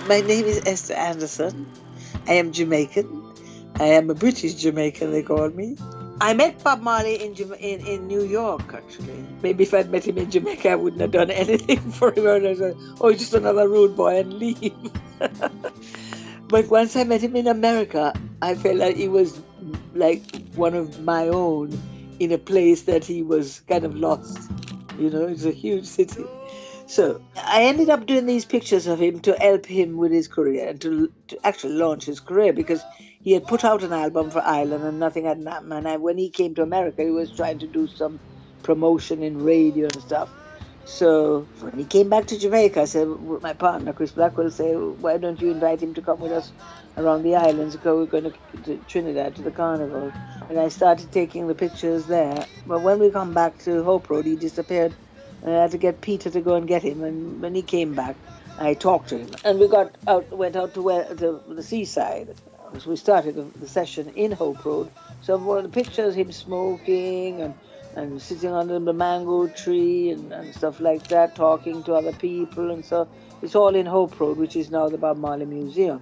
My name is Esther Anderson. I am Jamaican. I am a British Jamaican, they call me. I met Bob Marley in New York, actually. Maybe if I'd met him in Jamaica, I wouldn't have done anything for him. I would have said, oh, he's just another rude boy, and leave. But once I met him in America, I felt like he was like one of my own in a place that he was kind of lost. You know, it's a huge city. So I ended up doing these pictures of him to help him with his career and to actually launch his career, because he had put out an album for Ireland and nothing had happened. And when he came to America, he was trying to do some promotion in radio and stuff. So when he came back to Jamaica, I said, my partner, Chris Blackwell, said, why don't you invite him to come with us around the islands, because we're going to Trinidad to the carnival. And I started taking the pictures there. But when we come back to Hope Road, he disappeared. And I had to get Peter to go and get him. And when he came back, I talked to him. And we went out to the seaside. So we started the session in Hope Road. So one of the pictures, him smoking and sitting under the mango tree and stuff like that, talking to other people. And so it's all in Hope Road, which is now the Bob Marley Museum.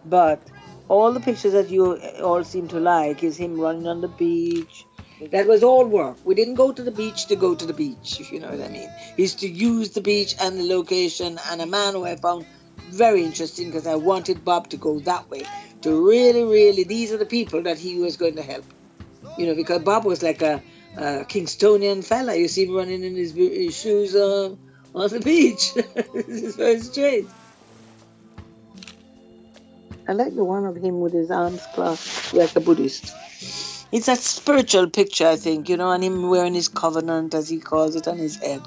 But all the pictures that you all seem to like is him running on the beach. That was all work. We didn't go to the beach to go to the beach, if you know what I mean. He's to use the beach and the location, and a man who I found very interesting, because I wanted Bob to go that way, to really, these are the people that he was going to help. You know, because Bob was like a Kingstonian fella. You see him running in his shoes on the beach. It's very strange. I like the one of him with his arms crossed like a Buddhist. It's a spiritual picture, I think, you know, and him wearing his covenant, as he calls it, on his head.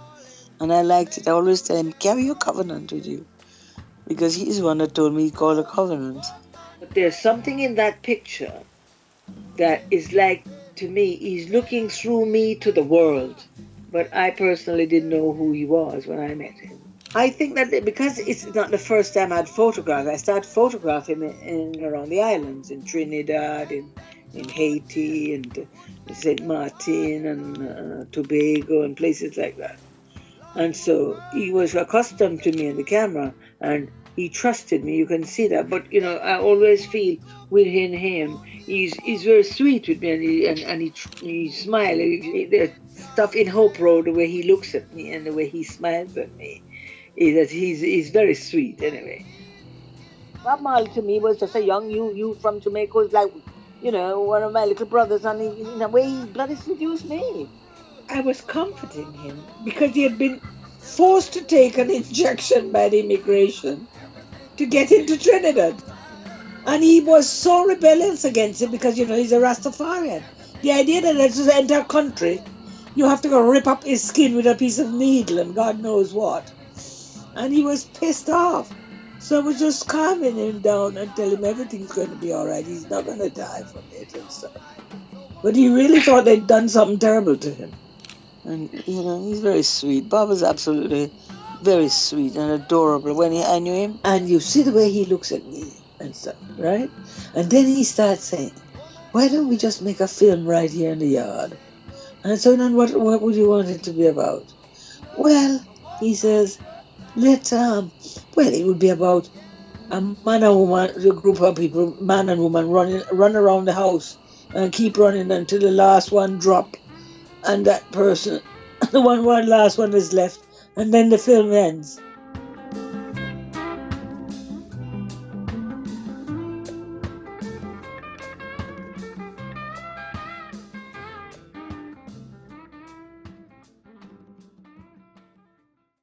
And I liked it. I always tell him, carry your covenant with you. Because he's the one that told me he called a covenant. But there's something in that picture that is like, to me, he's looking through me to the world. But I personally didn't know who he was when I met him. I think that because it's not the first time I'd photographed, I started photographing him in around the islands, in Trinidad, in Haiti, and St. Martin, and Tobago, and places like that. And so he was accustomed to me in the camera, and he trusted me. You can see that. But, you know, I always feel within him, he's very sweet with me, and he smiles. There's stuff in Hope Road, the way he looks at me and the way he smiles at me, is that he's very sweet anyway. Bob Marley to me was just a young you from Jamaica, was like, you know, one of my little brothers, and in a way he bloody seduced me. I was comforting him because he had been forced to take an injection by the immigration to get into Trinidad. And he was so rebellious against it because, you know, he's a Rastafarian. The idea that to enter a country, you have to go rip up his skin with a piece of needle and God knows what. And he was pissed off. So I was just calming him down and tell him everything's going to be all right. He's not going to die from it and stuff. But he really thought they'd done something terrible to him. And, you know, he's very sweet. Bob was absolutely very sweet and adorable when I knew him. And you see the way he looks at me and stuff, right? And then he starts saying, why don't we just make a film right here in the yard? And so then what would you want it to be about? Well, he says, it would be about a man and woman, a group of people, man and woman, run around the house and keep running until the last one drop, and that person, the last one is left, and then the film ends.